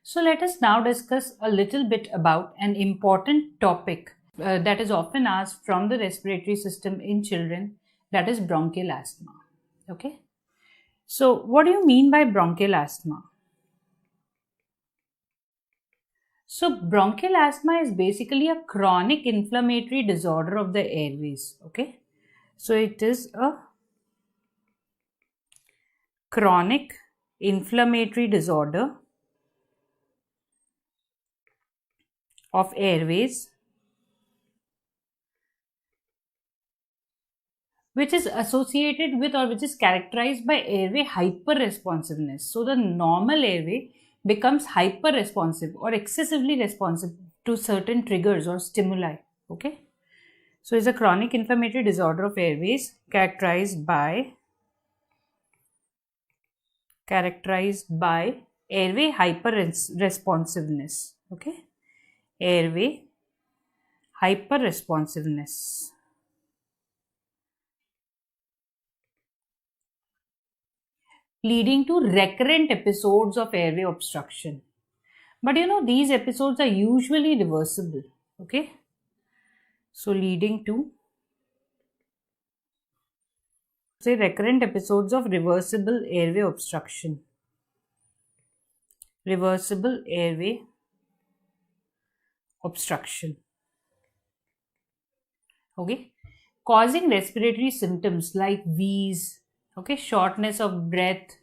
So let us now discuss a little bit about an important topic that is often asked from the respiratory system in children, that is bronchial asthma. Okay. So what do you mean by bronchial asthma? So bronchial asthma is basically a chronic inflammatory disorder of the airways. Okay. So it is a chronic inflammatory disorder of airways which is associated with or which is characterized by airway hyperresponsiveness. So the normal airway becomes hyperresponsive or excessively responsive to certain triggers or stimuli. Okay. So it's a chronic inflammatory disorder of airways characterized by airway hyperresponsiveness. Okay. Airway hyperresponsiveness. Leading to recurrent episodes of airway obstruction. But these episodes are usually reversible. Okay. So leading to recurrent episodes of reversible airway obstruction. Reversible airway obstruction. Okay. Causing respiratory symptoms like wheeze, okay, shortness of breath,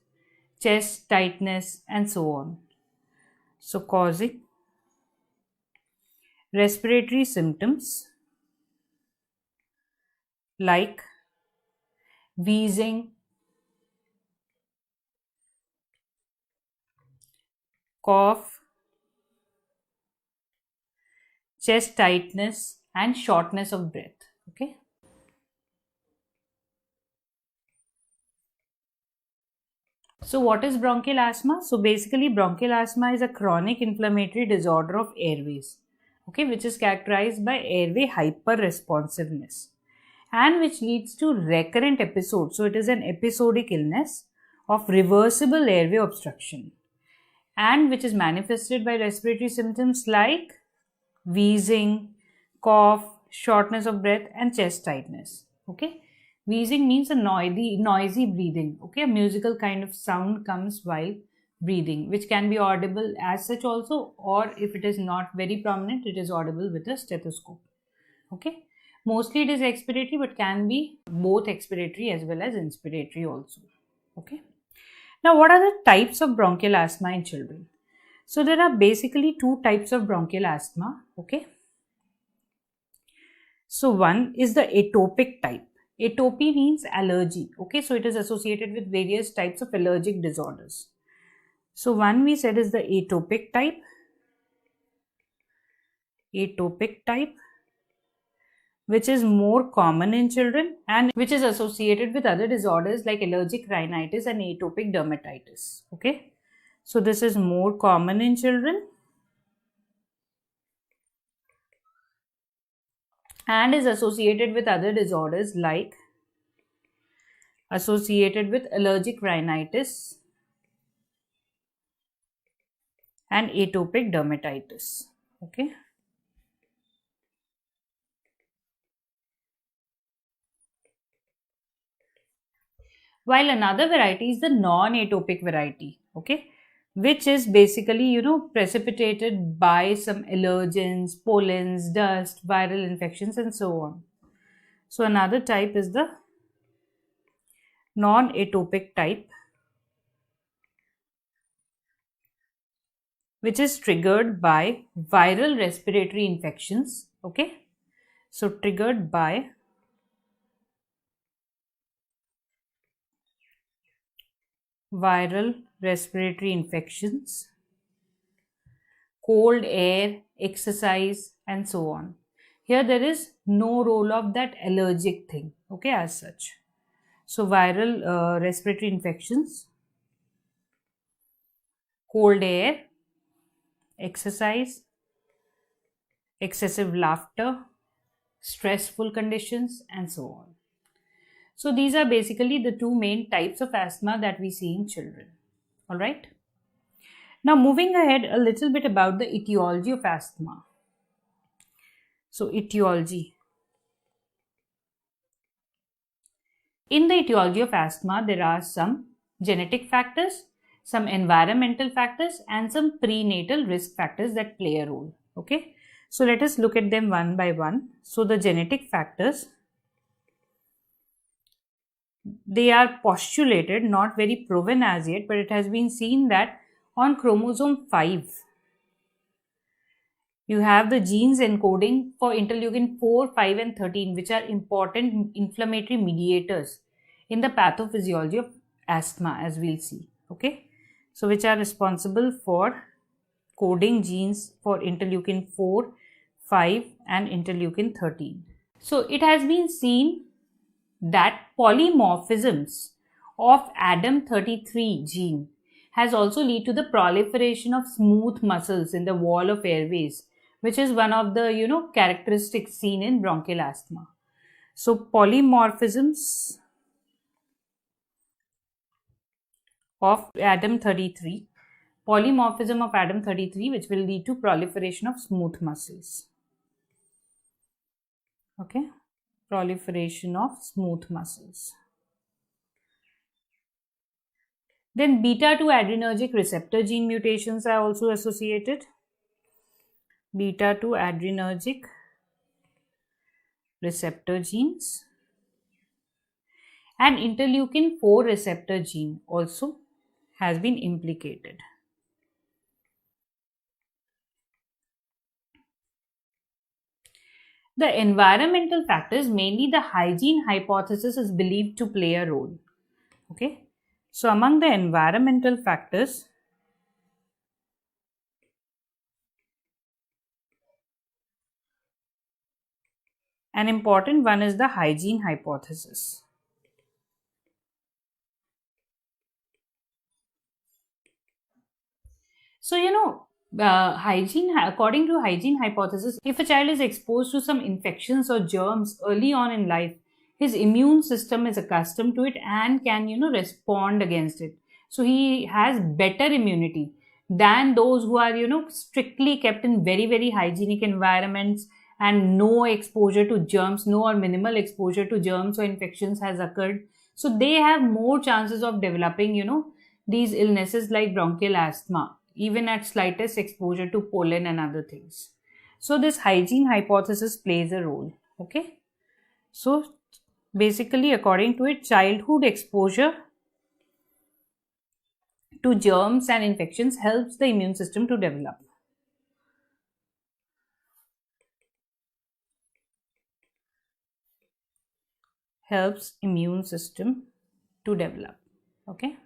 chest tightness, and so on. So causing respiratory symptoms like wheezing, cough, chest tightness, and shortness of breath. Okay. So what is bronchial asthma? So basically bronchial asthma is a chronic inflammatory disorder of airways, okay, which is characterized by airway hyperresponsiveness and which leads to recurrent episodes. So it is an episodic illness of reversible airway obstruction and which is manifested by respiratory symptoms like wheezing, cough, shortness of breath, and chest tightness. Okay. Wheezing means a noisy breathing. Okay. A musical kind of sound comes while breathing, which can be audible as such also, or if it is not very prominent, it is audible with a stethoscope. Okay. Mostly it is expiratory, but can be both expiratory as well as inspiratory also. Okay. Now, what are the types of bronchial asthma in children? So there are basically two types of bronchial asthma. Okay. So one is the atopic type. Atopy means allergy. Okay. So it is associated with various types of allergic disorders. So one we said is the atopic type. Atopic type, which is more common in children and which is associated with other disorders like allergic rhinitis and atopic dermatitis. Okay. So this is more common in children and is associated with other disorders like associated with allergic rhinitis and atopic dermatitis. Okay. While another variety is the non-atopic variety. Okay. Which is basically, precipitated by some allergens, pollens, dust, viral infections, and so on. So another type is the non-atopic type, which is triggered by viral respiratory infections. Okay. So triggered by viral respiratory infections, cold air, exercise, and so on. Here there is no role of that allergic thing, okay, as such. So viral respiratory infections, cold air, exercise, excessive laughter, stressful conditions, and so on. So these are basically the two main types of asthma that we see in children. All right. Now moving ahead a little bit about the etiology of asthma. So etiology. In the etiology of asthma, there are some genetic factors, some environmental factors, and some prenatal risk factors that play a role. Okay, so let us look at them one by one. So the genetic factors, they are postulated, not very proven as yet, but it has been seen that on chromosome 5, you have the genes encoding for interleukin 4, 5, and 13, which are important inflammatory mediators in the pathophysiology of asthma, as we'll see. Okay, so which are responsible for coding genes for interleukin 4, 5, and interleukin 13. So it has been seen that polymorphisms of ADAM33 gene has also led to the proliferation of smooth muscles in the wall of airways, which is one of the characteristics seen in bronchial asthma. So polymorphisms of ADAM33, polymorphism of ADAM33, which will lead to proliferation of smooth muscles. Okay, proliferation of smooth muscles. Then beta-2 adrenergic receptor gene mutations are also associated. Beta-2 adrenergic receptor genes and interleukin 4 receptor gene also has been implicated. The environmental factors, mainly the hygiene hypothesis, is believed to play a role. Okay, so among the environmental factors, an important one is the hygiene hypothesis. So, according to hygiene hypothesis, if a child is exposed to some infections or germs early on in life, his immune system is accustomed to it and can, respond against it. So he has better immunity than those who are, strictly kept in very, very hygienic environments and no exposure to germs, no or minimal exposure to germs or infections has occurred. So they have more chances of developing, these illnesses like bronchial asthma, even at slightest exposure to pollen and other things. So this hygiene hypothesis plays a role. Okay. So basically, according to it, childhood exposure to germs and infections helps the immune system to develop. Helps immune system to develop. Okay.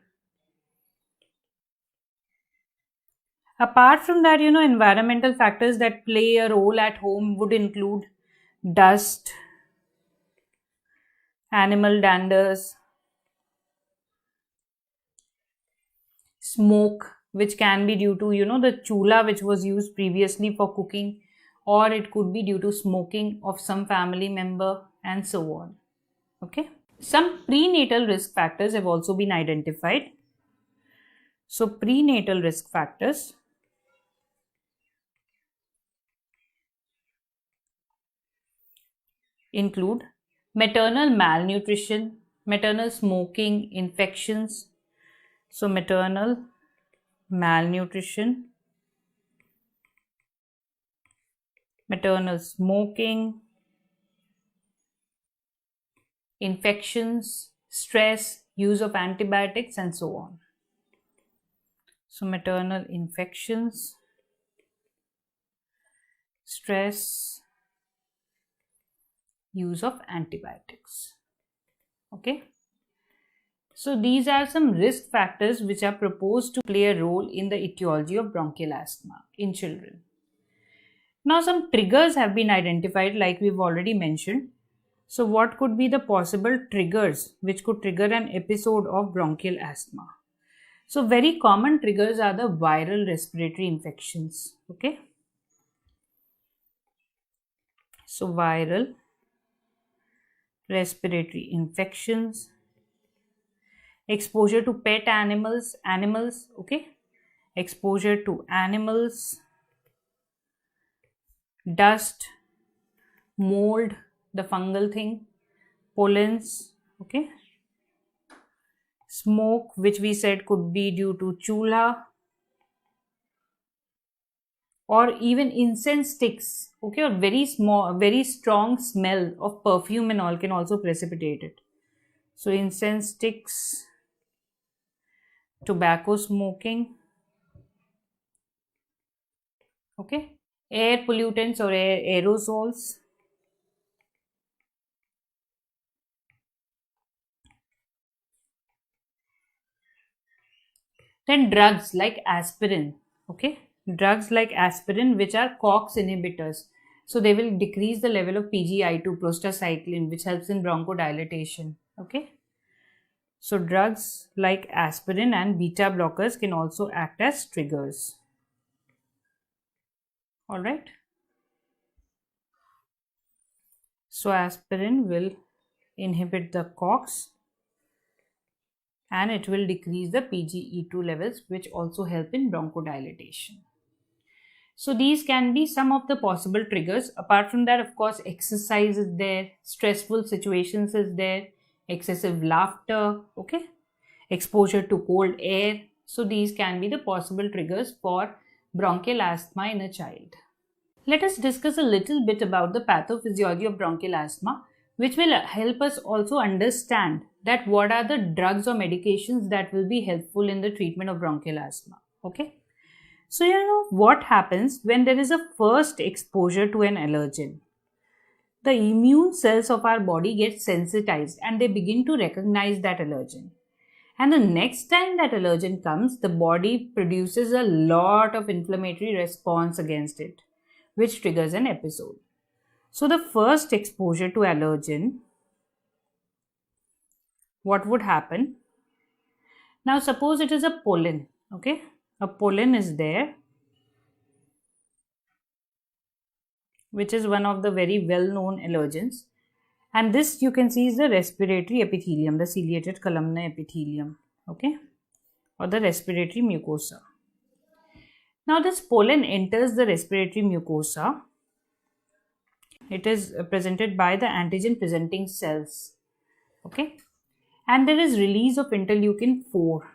Apart from that, environmental factors that play a role at home would include dust, animal danders, smoke, which can be due to, the chula which was used previously for cooking, or it could be due to smoking of some family member and so on. Okay. Some prenatal risk factors have also been identified. So prenatal risk factors include maternal malnutrition, maternal smoking, infections. So maternal malnutrition, maternal smoking, infections, stress, use of antibiotics, and so on. So maternal infections, stress, use of antibiotics. Okay. So these are some risk factors which are proposed to play a role in the etiology of bronchial asthma in children. Now some triggers have been identified, like we've already mentioned. So what could be the possible triggers which could trigger an episode of bronchial asthma? So very common triggers are the viral respiratory infections. Okay. So viral respiratory infections, exposure to pet animals, okay, exposure to animals, dust, mold, the fungal thing, pollens, okay, smoke, which we said could be due to chulha, or even incense sticks, okay, or very strong smell of perfume and all can also precipitate it. So incense sticks, tobacco smoking, okay, air pollutants or aerosols, then drugs like aspirin, okay, drugs like aspirin which are COX inhibitors, so they will decrease the level of PGI2 prostacyclin, which helps in bronchodilation, okay. So drugs like aspirin and beta blockers can also act as triggers. All right. So aspirin will inhibit the COX and it will decrease the PGE2 levels, which also help in bronchodilation. So these can be some of the possible triggers. Apart from that, of course, exercise is there, stressful situations is there, excessive laughter, okay, exposure to cold air. So these can be the possible triggers for bronchial asthma in a child. Let us discuss a little bit about the pathophysiology of bronchial asthma, which will help us also understand that what are the drugs or medications that will be helpful in the treatment of bronchial asthma. Okay. So, what happens when there is a first exposure to an allergen? The immune cells of our body get sensitized and they begin to recognize that allergen. And the next time that allergen comes, the body produces a lot of inflammatory response against it, which triggers an episode. So, the first exposure to allergen, what would happen? Now, suppose it is a pollen, okay? A pollen is there, which is one of the very well-known allergens. And this you can see is the respiratory epithelium, the ciliated columnar epithelium, okay? Or the respiratory mucosa. Now, this pollen enters the respiratory mucosa. It is presented by the antigen presenting cells, okay? And there is release of interleukin 4.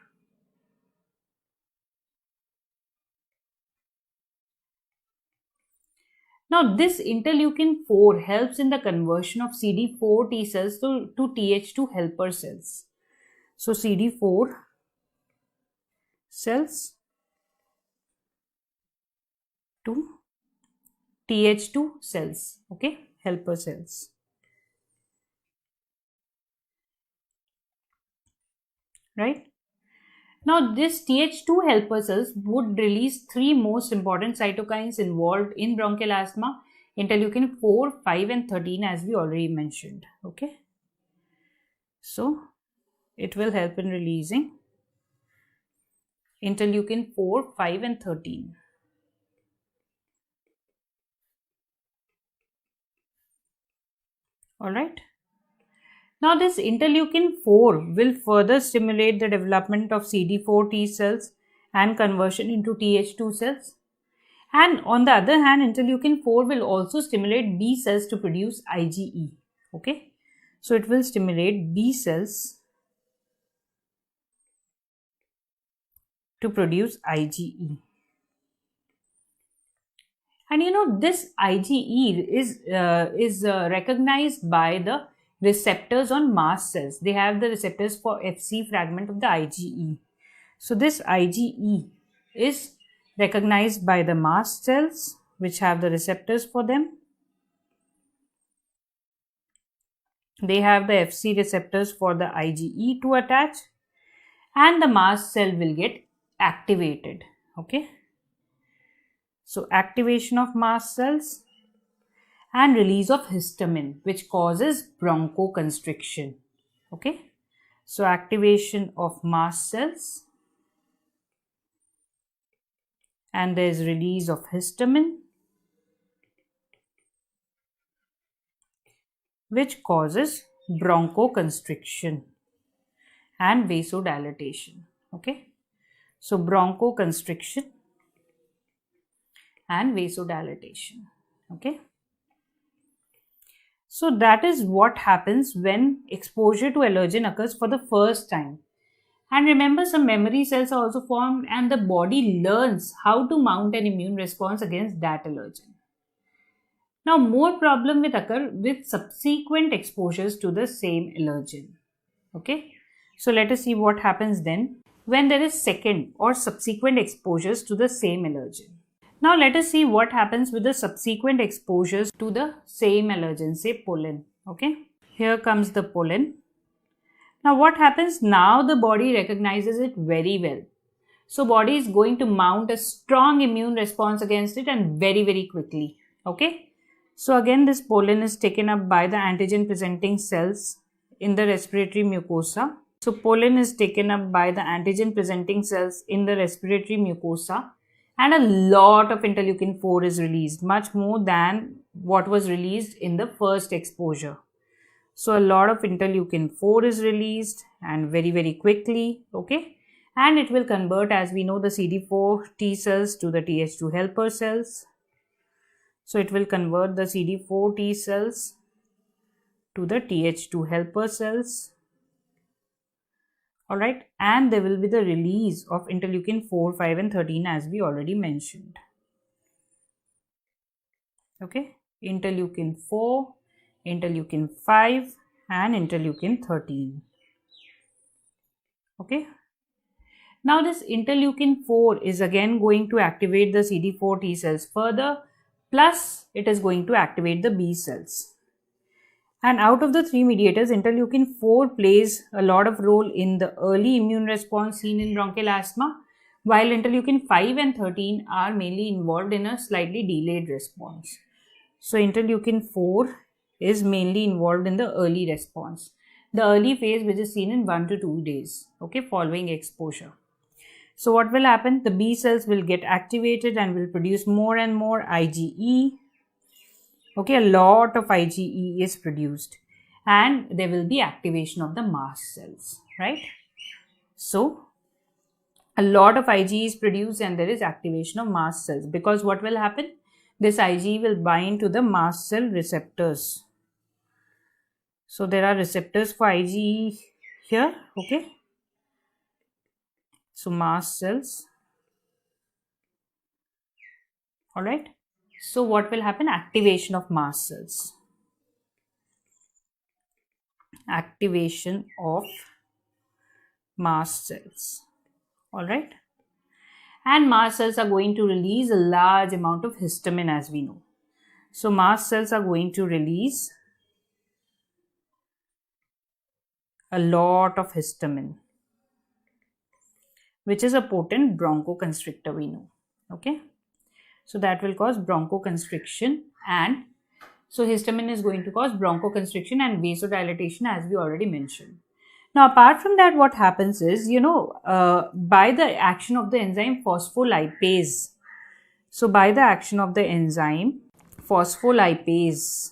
Now, this interleukin 4 helps in the conversion of CD4 T cells to Th2 helper cells. So, CD4 cells to Th2 cells, okay, helper cells. Right? Now, this Th2 helper cells would release 3 most important cytokines involved in bronchial asthma: interleukin 4, 5 and 13, as we already mentioned. Okay. So, it will help in releasing interleukin 4, 5 and 13. Alright. Now, this interleukin 4 will further stimulate the development of CD4 T cells and conversion into Th2 cells. And on the other hand, interleukin 4 will also stimulate B cells to produce IgE. Okay. So, it will stimulate B cells to produce IgE. And this IgE is recognized by the receptors on mast cells. They have the receptors for Fc fragment of the IgE. So, this IgE is recognized by the mast cells which have the receptors for them. They have the Fc receptors for the IgE to attach, and the mast cell will get activated. Okay. So, activation of mast cells and release of histamine, which causes bronchoconstriction. Okay. So, activation of mast cells and there is release of histamine, which causes bronchoconstriction and vasodilatation. Okay. So bronchoconstriction and vasodilatation. Okay. So that is what happens when exposure to allergen occurs for the first time. And remember, some memory cells are also formed and the body learns how to mount an immune response against that allergen. Now, more problem will occur with subsequent exposures to the same allergen. Okay. So let us see what happens then when there is second or subsequent exposures to the same allergen. Now let us see what happens with the subsequent exposures to the same allergen, say pollen. Okay. Here comes the pollen. Now what happens? Now the body recognizes it very well. So body is going to mount a strong immune response against it and very quickly. Okay. So again this pollen is taken up by the antigen presenting cells in the respiratory mucosa. So pollen is taken up by the antigen presenting cells in the respiratory mucosa and a lot of interleukin 4 is released, much more than what was released in the first exposure. So a lot of interleukin 4 is released and very quickly, okay? And it will convert, as we know, the CD4 T cells to the Th2 helper cells. So it will convert the CD4 T cells to the Th2 helper cells. Alright, and there will be the release of interleukin 4, 5 and 13 as we already mentioned. Okay, interleukin 4, interleukin 5 and interleukin 13. Okay. Now this interleukin 4 is again going to activate the CD4 T cells further, plus it is going to activate the B cells. And out of the three mediators, interleukin 4 plays a lot of role in the early immune response seen in bronchial asthma, while interleukin 5 and 13 are mainly involved in a slightly delayed response. So interleukin 4 is mainly involved in the early response, the early phase which is seen in 1 to 2 days, okay, following exposure. So what will happen? The B cells will get activated and will produce more and more IgE. Okay, a lot of IgE is produced and there will be activation of the mast cells, right? So a lot of IgE is produced and there is activation of mast cells, because what will happen? This IgE will bind to the mast cell receptors. So there are receptors for IgE here, okay? So mast cells, alright. So what will happen? Activation of mast cells. Activation of mast cells. Alright. And mast cells are going to release a large amount of histamine, as we know. So mast cells are going to release a lot of histamine, which is a potent bronchoconstrictor, we know. Okay. So that will cause bronchoconstriction, and so histamine is going to cause bronchoconstriction and vasodilatation, as we already mentioned. Now, apart from that, what happens is, by the action of the enzyme phospholipase. So by the action of the enzyme phospholipase,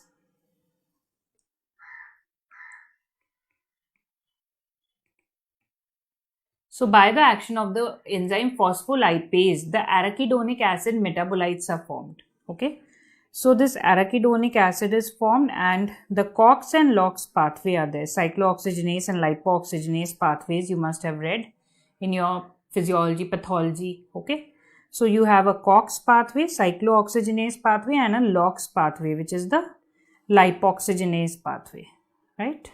so by the action of the enzyme phospholipase, the arachidonic acid metabolites are formed. Okay. So this arachidonic acid is formed and the COX and LOX pathway are there. Cyclooxygenase and lipooxygenase pathways you must have read in your physiology, pathology. Okay. So you have a COX pathway, cyclooxygenase pathway and a LOX pathway, which is the lipooxygenase pathway. Right.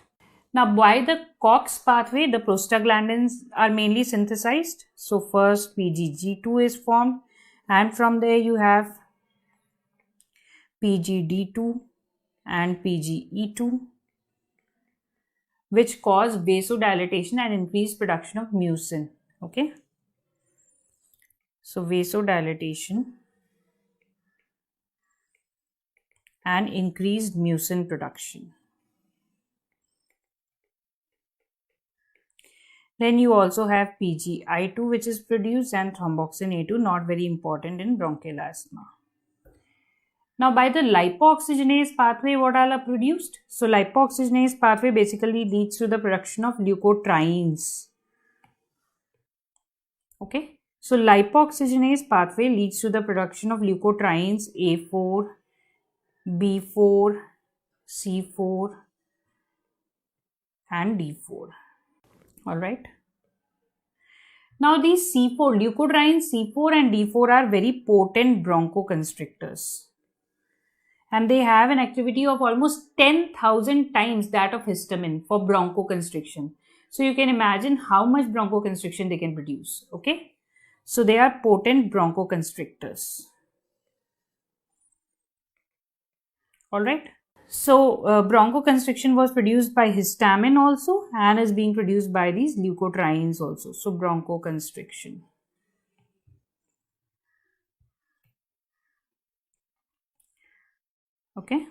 Now, by the COX pathway, the prostaglandins are mainly synthesized. So, first PGG2 is formed and from there you have PGD2 and PGE2, which cause vasodilatation and increased production of mucin. Okay. So, vasodilatation and increased mucin production. Then you also have PGI2, which is produced, and thromboxane A2, not very important in bronchial asthma. Now, by the lipooxygenase pathway, what all are produced? So, lipooxygenase pathway basically leads to the production of leukotrienes. Okay. So lipoxygenase pathway leads to the production of leukotrienes A4, B4, C4 and D4. Alright. Now these C4, leukotrienes C4 and D4 are very potent bronchoconstrictors. And they have an activity of almost 10,000 times that of histamine for bronchoconstriction. So you can imagine how much bronchoconstriction they can produce. Okay. So they are potent bronchoconstrictors. Alright. So bronchoconstriction was produced by histamine also and is being produced by these leukotrienes also. So bronchoconstriction. Okay.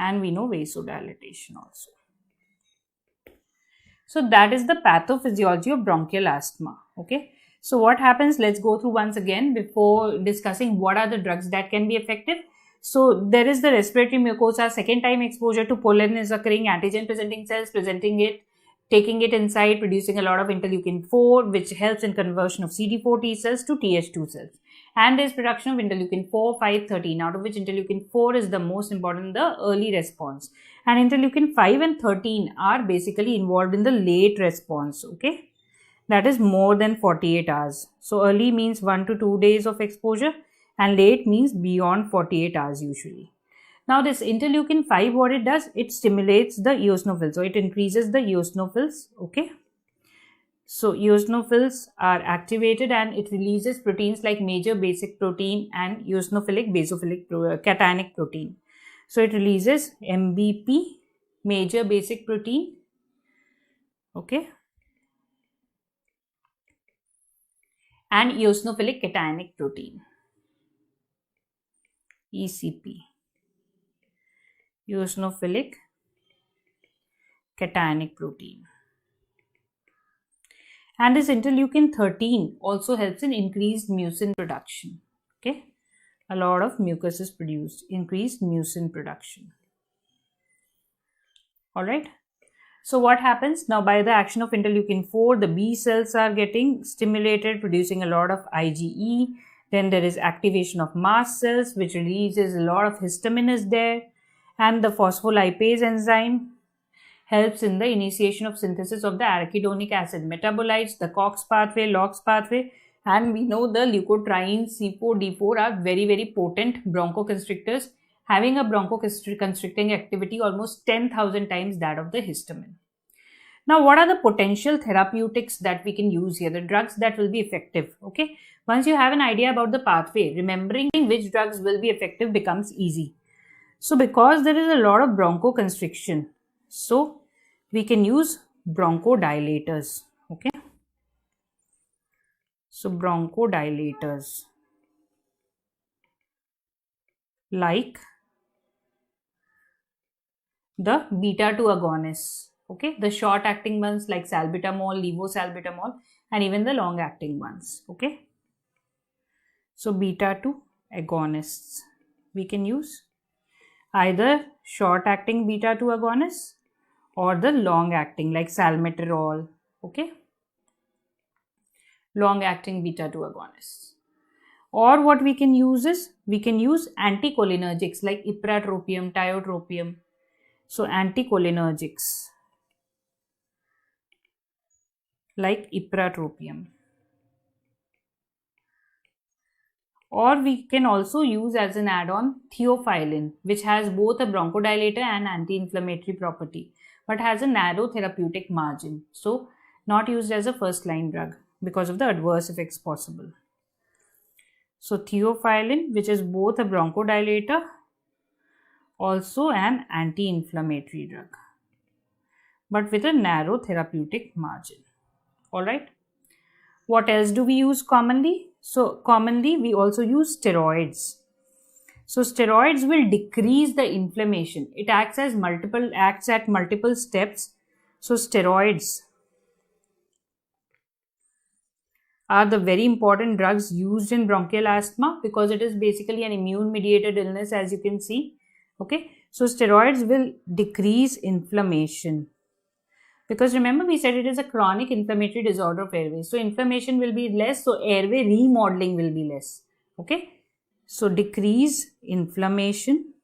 And we know vasodilatation also. So that is the pathophysiology of bronchial asthma. Okay. So what happens? Let's go through once again before discussing what are the drugs that can be effective. So there is the respiratory mucosa, second time exposure to pollen is occurring, antigen presenting cells presenting it, taking it inside, producing a lot of interleukin 4, which helps in conversion of CD4 T cells to Th2 cells. And there is production of interleukin 4, 5, 13, out of which interleukin 4 is the most important in the early response. And interleukin 5 and 13 are basically involved in the late response. Okay, that is more than 48 hours. So early means 1 to 2 days of exposure and late means beyond 48 hours usually. Now this interleukin 5, what it does, it stimulates the eosinophils. So it increases the eosinophils. Okay. So eosinophils are activated and it releases proteins like major basic protein and eosinophilic basophilic cationic protein. So it releases MBP, major basic protein. Okay. And eosinophilic cationic protein. ECP, eosinophilic cationic protein. And this interleukin 13 also helps in increased mucin production. Okay, a lot of mucus is produced, increased mucin production. Alright, so what happens now? By the action of interleukin 4, the B cells are getting stimulated, producing a lot of IgE. Then there is activation of mast cells, which releases a lot of histamine is there. And the phospholipase enzyme helps in the initiation of synthesis of the arachidonic acid metabolites, the COX pathway, LOX pathway. And we know the leukotrienes C4, D4 are very, very potent bronchoconstrictors, having a bronchoconstricting activity almost 10,000 times that of the histamine. Now, what are the potential therapeutics that we can use here? The drugs that will be effective. Okay. Once you have an idea about the pathway, remembering which drugs will be effective becomes easy. So, because there is a lot of bronchoconstriction, so we can use bronchodilators. Okay. So, bronchodilators like the beta 2 agonists. Okay. The short acting ones like salbutamol, levosalbutamol, and even the long acting ones. Okay. So beta 2 agonists. We can use either short acting beta 2 agonists or the long acting like salmeterol. Okay. Long acting beta 2 agonists. Or what we can use is, we can use anticholinergics like ipratropium, tiotropium. So anticholinergics like ipratropium. Or we can also use as an add-on theophylline, which has both a bronchodilator and anti-inflammatory property, but has a narrow therapeutic margin. So not used as a first-line drug because of the adverse effects possible. So theophylline, which is both a bronchodilator, also an anti-inflammatory drug, but with a narrow therapeutic margin. Alright. What else do we use commonly? So commonly we also use steroids. So steroids will decrease the inflammation. It acts at multiple steps. So steroids are the very important drugs used in bronchial asthma because it is basically an immune mediated illness, as you can see. Okay. So steroids will decrease inflammation. Because remember we said it is a chronic inflammatory disorder of airways. So inflammation will be less, so airway remodeling will be less. Okay. So decrease inflammation.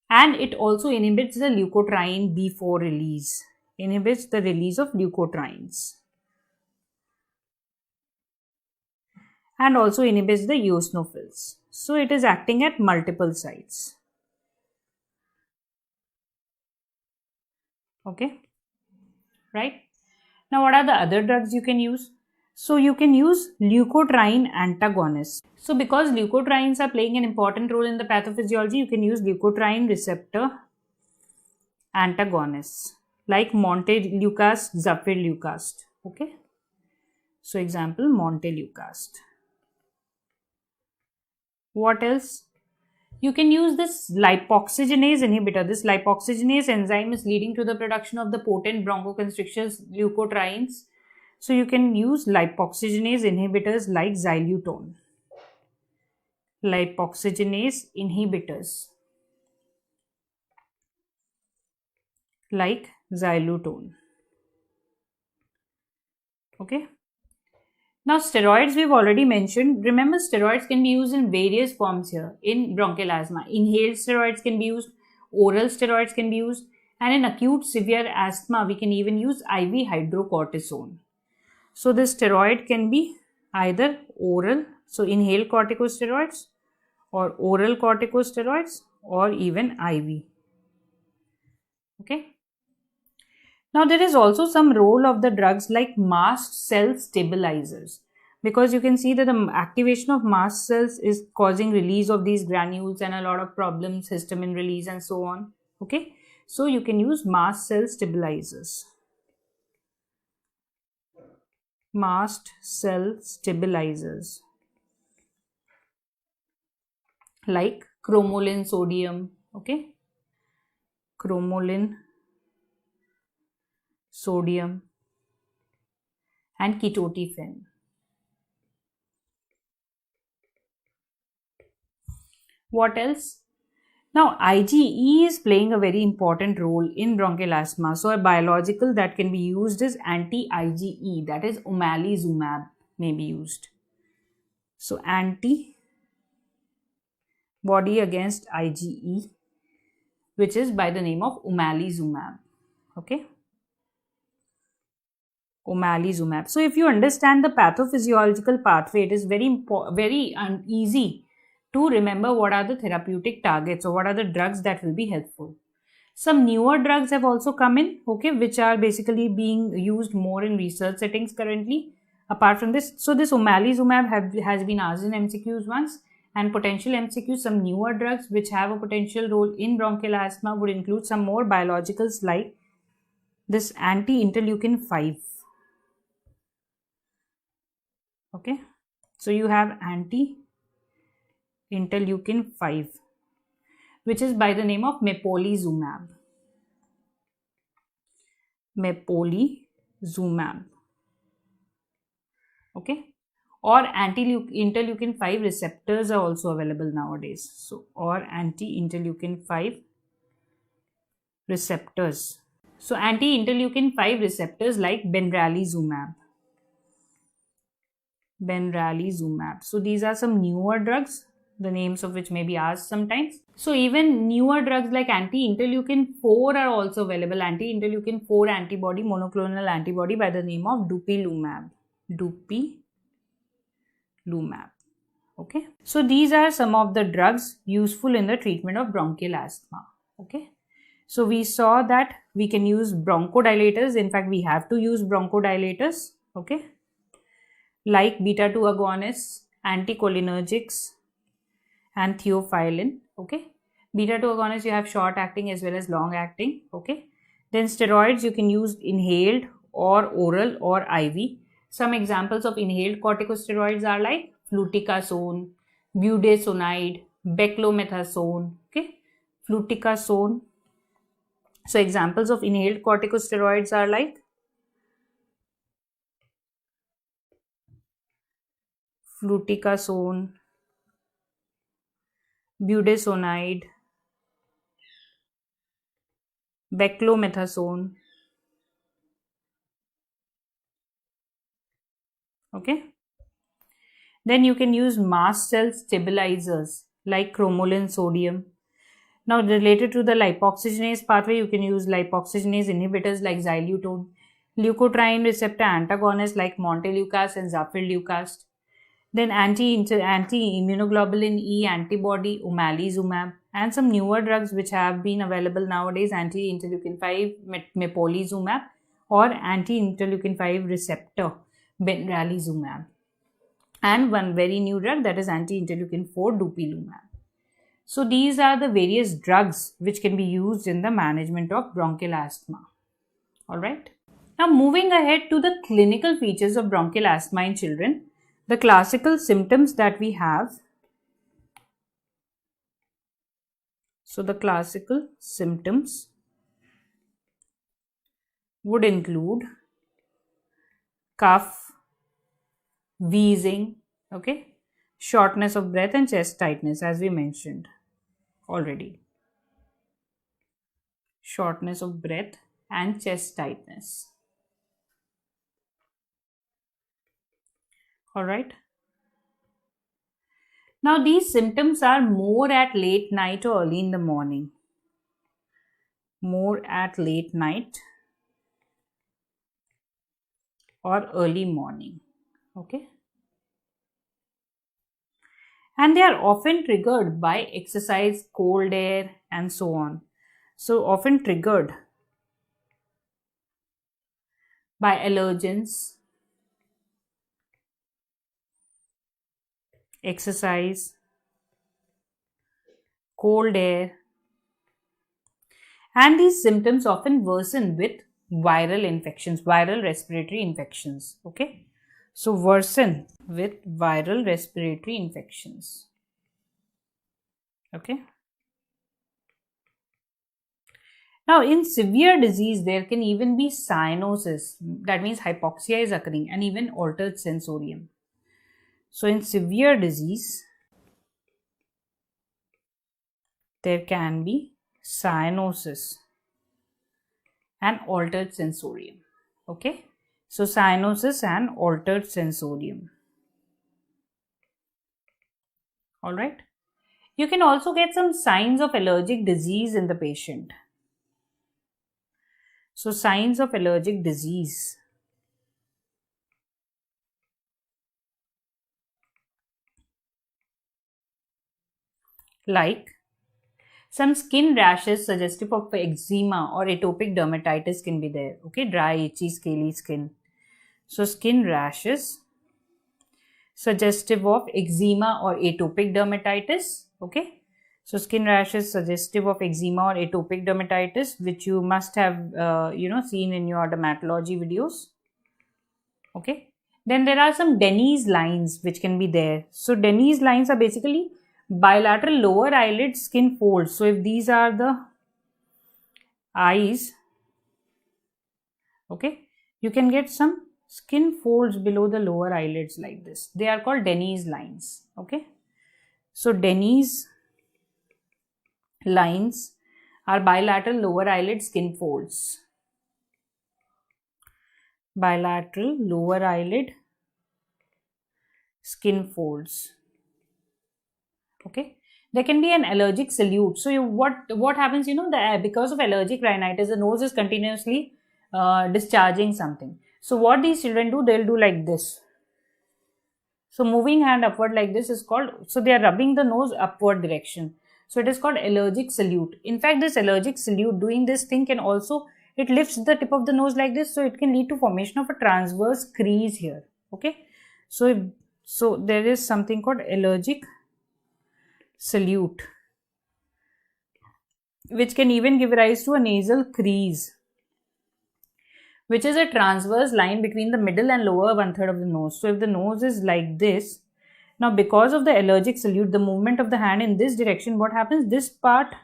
And it also inhibits the leukotriene B4 release. Inhibits the release of leukotrienes. And also inhibits the eosinophils. So it is acting at multiple sites. Okay. Right. Now what are the other drugs you can use? So you can use leukotriene antagonists. So because leukotrienes are playing an important role in the pathophysiology, you can use leukotriene receptor antagonists like montelukast, zafirlukast. Okay. So example, montelukast. What else? You can use this lipoxygenase inhibitor. This lipoxygenase enzyme is leading to the production of the potent bronchoconstrictors leukotrienes. So you can use lipoxygenase inhibitors like xylutone. Lipoxygenase inhibitors like xylutone. Okay. Now steroids we've already mentioned. Remember, steroids can be used in various forms here in bronchial asthma. Inhaled steroids can be used, oral steroids can be used, and in acute severe asthma we can even use IV hydrocortisone. So this steroid can be either oral, so inhaled corticosteroids, or oral corticosteroids, or even IV. Okay. Now there is also some role of the drugs like mast cell stabilizers, because you can see that the activation of mast cells is causing release of these granules and a lot of problems, histamine release and so on. Okay, so you can use mast cell stabilizers. Mast cell stabilizers like cromolyn sodium. Okay, cromolyn sodium and ketotifen. What else? Now, IgE is playing a very important role in bronchial asthma. So, a biological that can be used is anti-IgE, that is omalizumab may be used. So, antibody against IgE, which is by the name of omalizumab. Okay. Omalizumab. So, if you understand the pathophysiological pathway, it is very easy to remember what are the therapeutic targets or what are the drugs that will be helpful. Some newer drugs have also come in, okay, which are basically being used more in research settings currently. Apart from this, so this omalizumab has been asked in MCQs once, and potential MCQs, some newer drugs which have a potential role in bronchial asthma would include some more biologicals like this anti-interleukin 5. Okay, so you have anti-interleukin 5, which is by the name of mepolizumab. Mepolizumab. Okay, or anti-interleukin 5 receptors are also available nowadays. So, or anti-interleukin 5 receptors. So, anti-interleukin 5 receptors like benralizumab. Benralizumab. So, these are some newer drugs, the names of which may be asked sometimes. So, even newer drugs like anti-interleukin 4 are also available. Anti-interleukin 4 antibody, monoclonal antibody by the name of dupilumab. Dupilumab. Okay. So, these are some of the drugs useful in the treatment of bronchial asthma. Okay. So, we saw that we can use bronchodilators. In fact, we have to use bronchodilators. Okay. Like beta 2 agonists, anticholinergics, and theophylline. Okay. Beta 2 agonists, you have short acting as well as long acting. Okay. Then steroids you can use inhaled or oral or IV. Some examples of inhaled corticosteroids are like fluticasone, budesonide, beclomethasone. Okay. Fluticasone. So examples of inhaled corticosteroids are like fluticasone, budesonide, beclomethasone. Okay. Then you can use mast cell stabilizers like cromolyn sodium. Now, related to the lipoxygenase pathway, you can use lipoxygenase inhibitors like xylitol, leukotriene receptor antagonists like montelukast and zafirlukast. Then anti-immunoglobulin E antibody, omalizumab, and some newer drugs which have been available nowadays, anti-interleukin 5, mepolizumab, or anti-interleukin 5 receptor, benralizumab. And one very new drug, that is anti-interleukin 4, dupilumab. So these are the various drugs which can be used in the management of bronchial asthma. Alright. Now moving ahead to the clinical features of bronchial asthma in children. The classical symptoms that we have. So the classical symptoms would include cough, wheezing, okay, shortness of breath and chest tightness, as we mentioned already. Shortness of breath and chest tightness. Alright. Now these symptoms are more at late night or early in the morning. More at late night or early morning. Okay. And they are often triggered by exercise, cold air, and so on. So often triggered by allergens, exercise, cold air, and these symptoms often worsen with viral infections, viral respiratory infections. Okay, so worsen with viral respiratory infections. Okay. Now, in severe disease, there can even be cyanosis. That means hypoxia is occurring and even altered sensorium. So, in severe disease, there can be cyanosis and altered sensorium. Okay. So, cyanosis and altered sensorium. Alright. You can also get some signs of allergic disease in the patient. So, signs of allergic disease. Like some skin rashes suggestive of eczema or atopic dermatitis can be there. Okay, dry, itchy, scaly skin. So, skin rashes suggestive of eczema or atopic dermatitis. Okay, so skin rashes suggestive of eczema or atopic dermatitis, which you must have seen in your dermatology videos. Okay, then there are some Denny's lines which can be there. So Denny's lines are basically bilateral lower eyelid skin folds. So if these are the eyes, okay, you can get some skin folds below the lower eyelids like this. They are called Denny's lines. Okay, so Denny's lines are bilateral lower eyelid skin folds. Bilateral lower eyelid skin folds. Okay, there can be an allergic salute. So what happens, because of allergic rhinitis, the nose is continuously discharging something. So what these children do, they'll do like this. So moving hand upward like this is called, so they are rubbing the nose upward direction. So it is called allergic salute. In fact, this allergic salute, doing this thing can also, it lifts the tip of the nose like this, so it can lead to formation of a transverse crease here. Okay, so there is something called allergic salute, which can even give rise to a nasal crease, which is a transverse line between the middle and lower 1/3 of the nose. So if the nose is like this, now because of the allergic salute, the movement of the hand in this direction, what happens? This part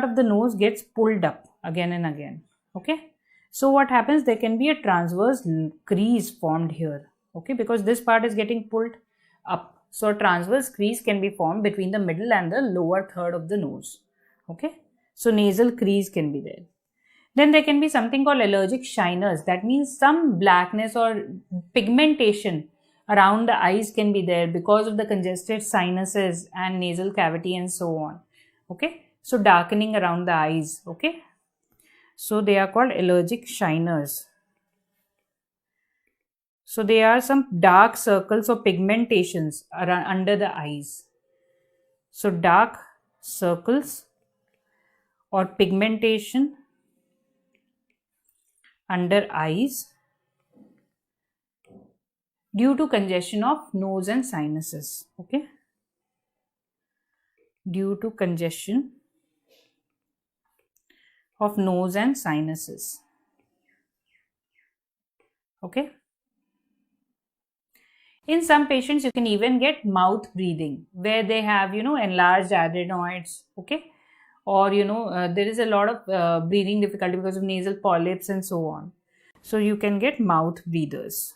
of the nose gets pulled up again and again. Okay, so what happens? There can be a transverse crease formed here. Okay, because this part is getting pulled up. So a transverse crease can be formed between the middle and the lower third of the nose. Okay, So nasal crease can be there. Then there can be something called allergic shyness. That means some blackness or pigmentation around the eyes can be there because of the congested sinuses and nasal cavity and so on. Okay. So darkening around the eyes. Okay. So they are called allergic shyness. So there are some dark circles or pigmentations under the eyes. So dark circles or pigmentation under eyes due to congestion of nose and sinuses. Okay. Due to congestion of nose and sinuses. Okay. In some patients, you can even get mouth breathing where they have, enlarged adenoids. Okay. Or, there is a lot of breathing difficulty because of nasal polyps and so on. So you can get mouth breathers.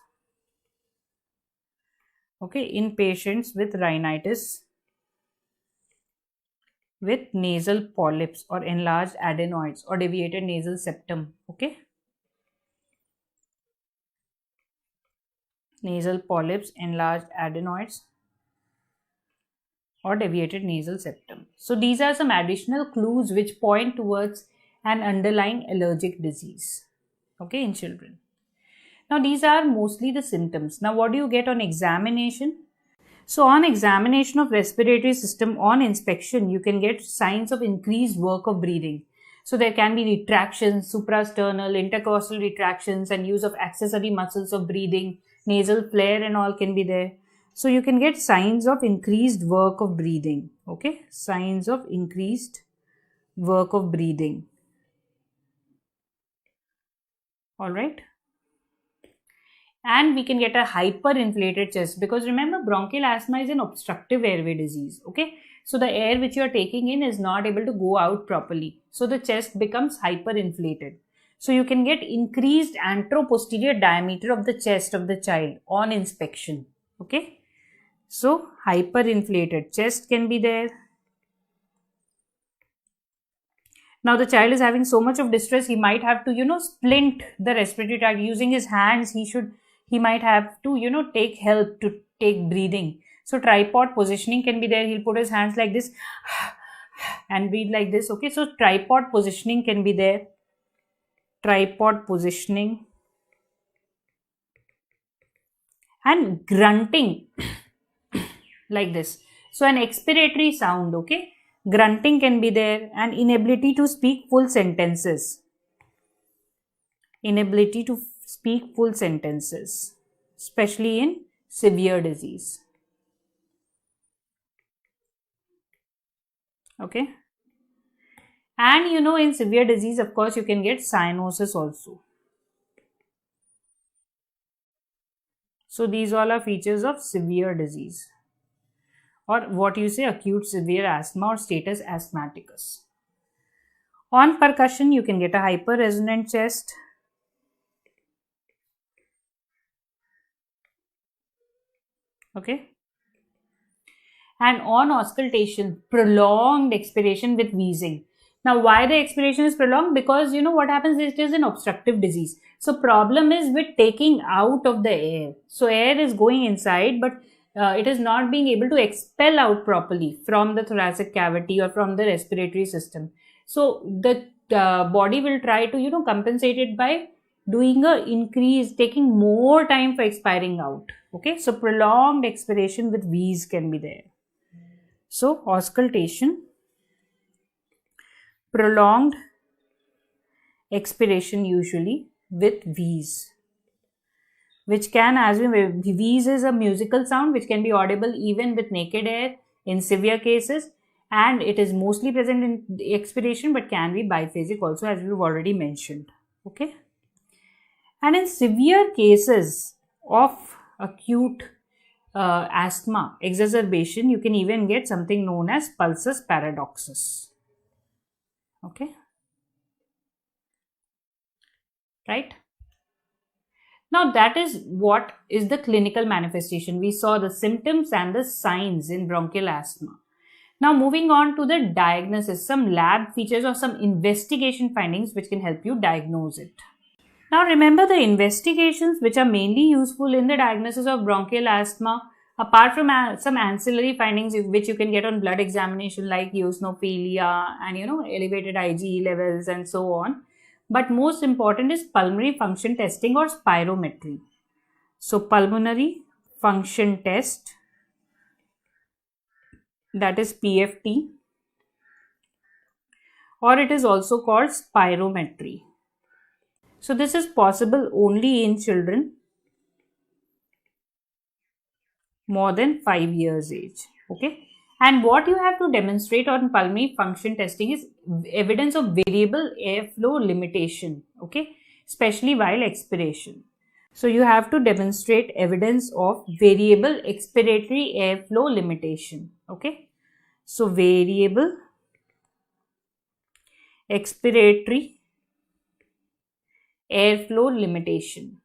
Okay. In patients with rhinitis with nasal polyps or enlarged adenoids or deviated nasal septum. Okay. Nasal polyps, enlarged adenoids or deviated nasal septum. So these are some additional clues which point towards an underlying allergic disease, okay, in children. Now these are mostly the symptoms. Now what do you get on examination? So on examination of respiratory system, on inspection, you can get signs of increased work of breathing. So there can be retractions, suprasternal, intercostal retractions and use of accessory muscles of breathing, nasal flare and all can be there. So you can get signs of increased work of breathing. Okay, signs of increased work of breathing. All right. And we can get a hyperinflated chest because remember, bronchial asthma is an obstructive airway disease. Okay, so the air which you are taking in is not able to go out properly. So the chest becomes hyperinflated. So you can get increased anteroposterior diameter of the chest of the child on inspection. Okay, so hyperinflated chest can be there. Now the child is having so much of distress, he might have to, splint the respiratory tract using his hands. He might have to, take help to take breathing. So tripod positioning can be there. He'll put his hands like this and breathe like this. Okay, so tripod positioning can be there. Tripod positioning and grunting like this. So an expiratory sound, okay. Grunting can be there and inability to speak full sentences. Inability to speak full sentences, especially in severe disease. Okay. And in severe disease, of course, you can get cyanosis also. So these all are features of severe disease, or what you say, acute severe asthma or status asthmaticus. On percussion, you can get a hyperresonant chest. Okay. And on auscultation, prolonged expiration with wheezing. Now, why the expiration is prolonged? Because what happens is it is an obstructive disease. So problem is with taking out of the air. So air is going inside, but it is not being able to expel out properly from the thoracic cavity or from the respiratory system. So the body will try to compensate it by doing a increase, taking more time for expiring out. Okay, so prolonged expiration with wheeze can be there. So auscultation, prolonged expiration usually with wheeze, which can, as we wheeze is a musical sound which can be audible even with naked air in severe cases, and it is mostly present in the expiration but can be biphasic also, as we've already mentioned. Okay, and in severe cases of acute asthma exacerbation, you can even get something known as pulsus paradoxus. Okay, right? Now that is what is the clinical manifestation. We saw the symptoms and the signs in bronchial asthma. Now moving on to the diagnosis, some lab features or some investigation findings which can help you diagnose it. Now remember the investigations which are mainly useful in the diagnosis of bronchial asthma, apart from some ancillary findings which you can get on blood examination like eosinophilia and elevated IgE levels and so on. But most important is pulmonary function testing or spirometry. So pulmonary function test, that is PFT, or it is also called spirometry. So this is possible only in children more than 5 years age. Okay. And what you have to demonstrate on pulmonary function testing is evidence of variable airflow limitation. Okay. Especially while expiration. So you have to demonstrate evidence of variable expiratory airflow limitation. Okay. So variable expiratory airflow limitation.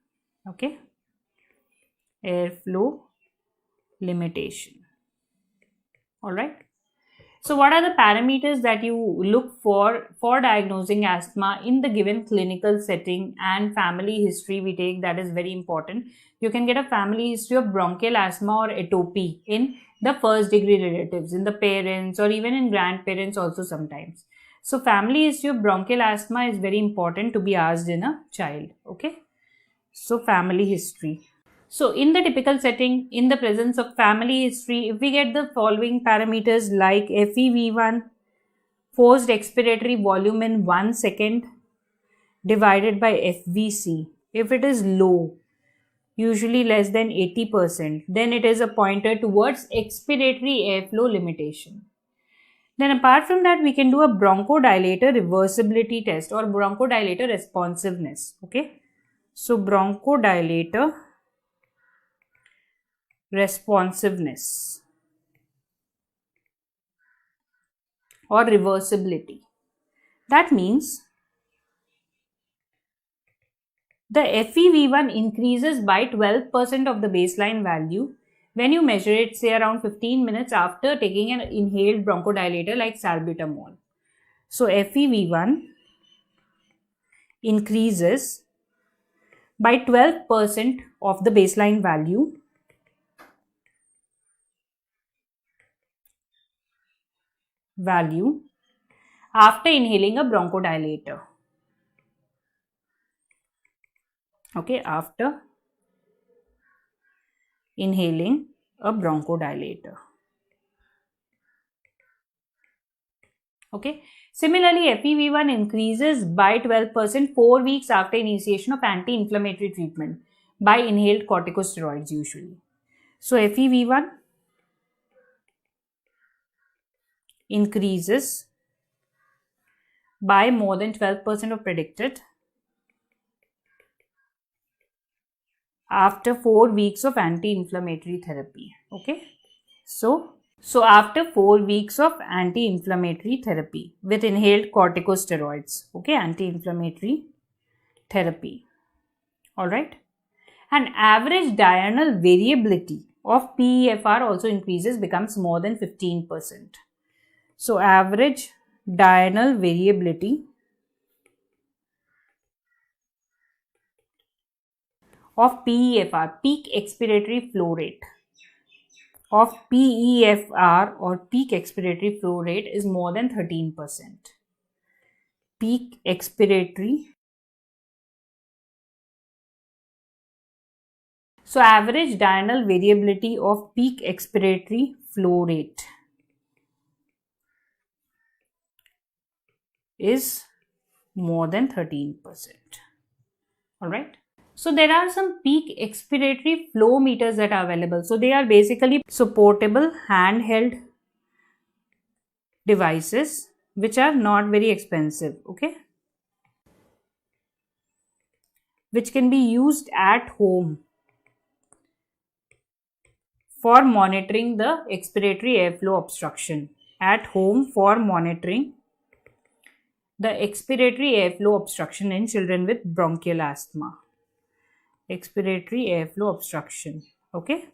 Okay. Airflow limitation. All right. So what are the parameters that you look for diagnosing asthma in the given clinical setting, and family history we take, that is very important. You can get a family history of bronchial asthma or atopy in the first degree relatives, in the parents or even in grandparents also sometimes. So family history of bronchial asthma is very important to be asked in a child. Okay. So family history. So in the typical setting, in the presence of family history, if we get the following parameters like FEV1, forced expiratory volume in 1 second divided by FVC. If it is low, usually less than 80%, then it is a pointer towards expiratory airflow limitation. Then apart from that, we can do a bronchodilator reversibility test or bronchodilator responsiveness. Okay. So bronchodilator responsiveness or reversibility. That means the FEV1 increases by 12% of the baseline value when you measure it, say, around 15 minutes after taking an inhaled bronchodilator like salbutamol. So FEV1 increases by 12% of the baseline value after inhaling a bronchodilator. Okay, after inhaling a bronchodilator. Okay. Similarly, FEV1 increases by 12% 4 weeks after initiation of anti-inflammatory treatment by inhaled corticosteroids usually. So FEV1 increases by more than 12% of predicted after 4 weeks of anti-inflammatory therapy. Okay. So after 4 weeks of anti-inflammatory therapy with inhaled corticosteroids. Okay. Anti-inflammatory therapy. Alright. And average diurnal variability of PEFR also increases, becomes more than 15%. So average diurnal variability of PEFR, peak expiratory flow rate, of PEFR or peak expiratory flow rate is more than 13%. Peak expiratory. So average diurnal variability of peak expiratory flow rate is more than 13%. Alright. So there are some peak expiratory flow meters that are available. So they are basically supportable handheld devices which are not very expensive. Okay. Which can be used at home for monitoring the expiratory airflow obstruction. At home for monitoring the expiratory airflow obstruction in children with bronchial asthma. Expiratory airflow obstruction. Okay.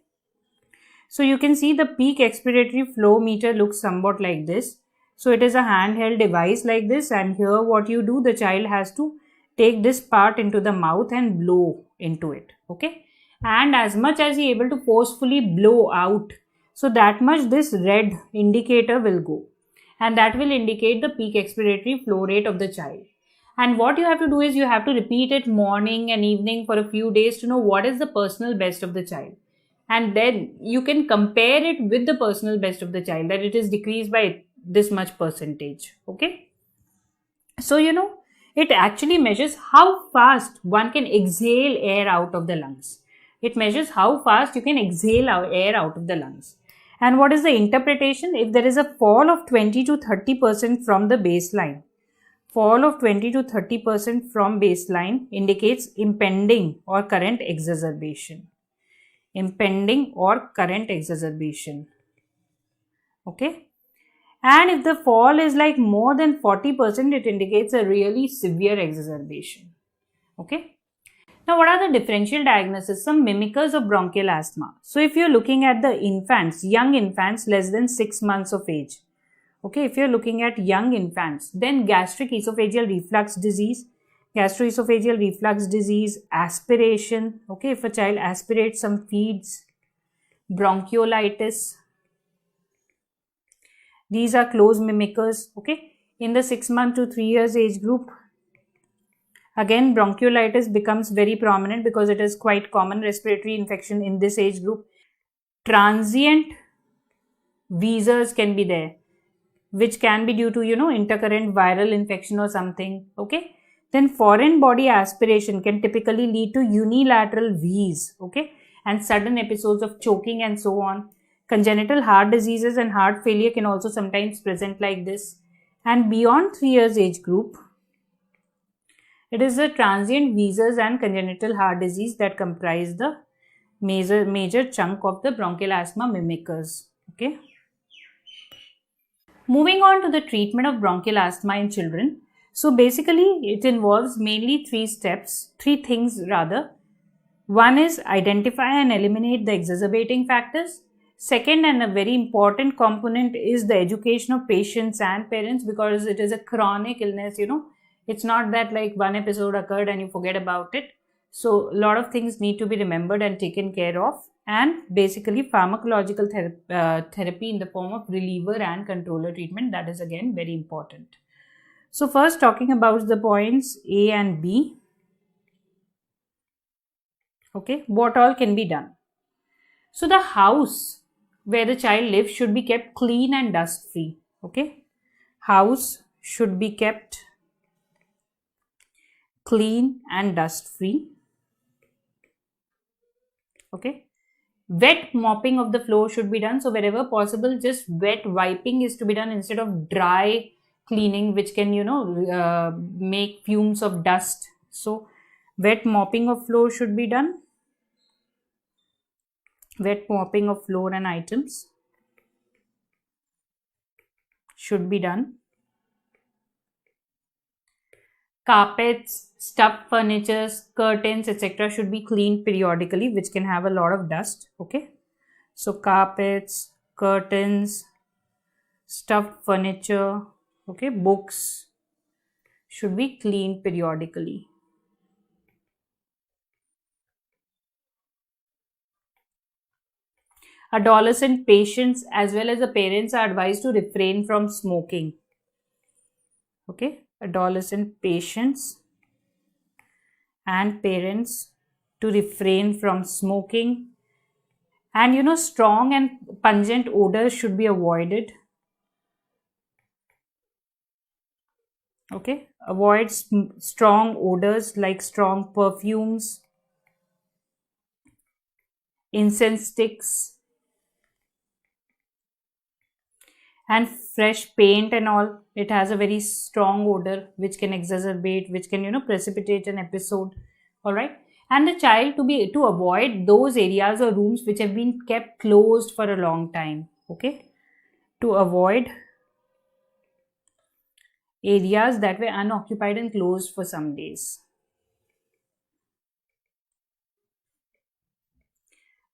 So you can see the peak expiratory flow meter looks somewhat like this. So it is a handheld device like this, and here what you do, the child has to take this part into the mouth and blow into it. Okay, and as much as he able to forcefully blow out, so that much this red indicator will go, and that will indicate the peak expiratory flow rate of the child. And what you have to do is you have to repeat it morning and evening for a few days to know what is the personal best of the child. And then you can compare it with the personal best of the child, that it is decreased by this much percentage. Okay. So, it actually measures how fast one can exhale air out of the lungs. It measures how fast you can exhale air out of the lungs. And what is the interpretation? If there is a fall of 20 to 30% from the baseline, fall of 20 to 30% from baseline indicates impending or current exacerbation. Impending or current exacerbation. Okay. And if the fall is like more than 40%, it indicates a really severe exacerbation. Okay. Now, what are the differential diagnoses? Some mimickers of bronchial asthma. So, if you're looking at the infants, young infants less than 6 months of age. Okay, if you're looking at young infants, then gastric esophageal reflux disease, gastroesophageal reflux disease, aspiration. Okay, if a child aspirates some feeds, bronchiolitis. These are close mimickers. Okay, in the 6 month to 3 years age group, again bronchiolitis becomes very prominent because it is quite common respiratory infection in this age group. Transient wheezers can be there, which can be due to, intercurrent viral infection or something. Okay. Then foreign body aspiration can typically lead to unilateral wheeze. Okay. And sudden episodes of choking and so on. Congenital heart diseases and heart failure can also sometimes present like this. And beyond 3 years age group, it is the transient wheezers and congenital heart disease that comprise the major chunk of the bronchial asthma mimickers. Okay. Moving on to the treatment of bronchial asthma in children. So basically it involves mainly three things rather. One is identify and eliminate the exacerbating factors. Second, and a very important component, is the education of patients and parents, because it is a chronic illness, It's not that like one episode occurred and you forget about it. So a lot of things need to be remembered and taken care of. And basically pharmacological therapy in the form of reliever and controller treatment, that is again very important. So first, talking about the points A and B. Okay, what all can be done? So the house where the child lives should be kept clean and dust free. Okay, house should be kept clean and dust free. Okay. Wet mopping of the floor should be done. So wherever possible, just wet wiping is to be done instead of dry cleaning, which can, make fumes of dust. So wet mopping of floor should be done. Wet mopping of floor and items should be done. Carpets, stuffed furniture, curtains, etc. should be cleaned periodically, which can have a lot of dust. Okay. So carpets, curtains, stuffed furniture, okay, books should be cleaned periodically. Adolescent patients as well as the parents are advised to refrain from smoking. Okay. Adolescent patients and parents to refrain from smoking. And strong and pungent odors should be avoided. Okay. Avoid strong odors like strong perfumes, incense sticks, and fresh paint and all. It has a very strong odor which can exacerbate, which can precipitate an episode. All right. And the child to avoid those areas or rooms which have been kept closed for a long time. Okay. To avoid areas that were unoccupied and closed for some days.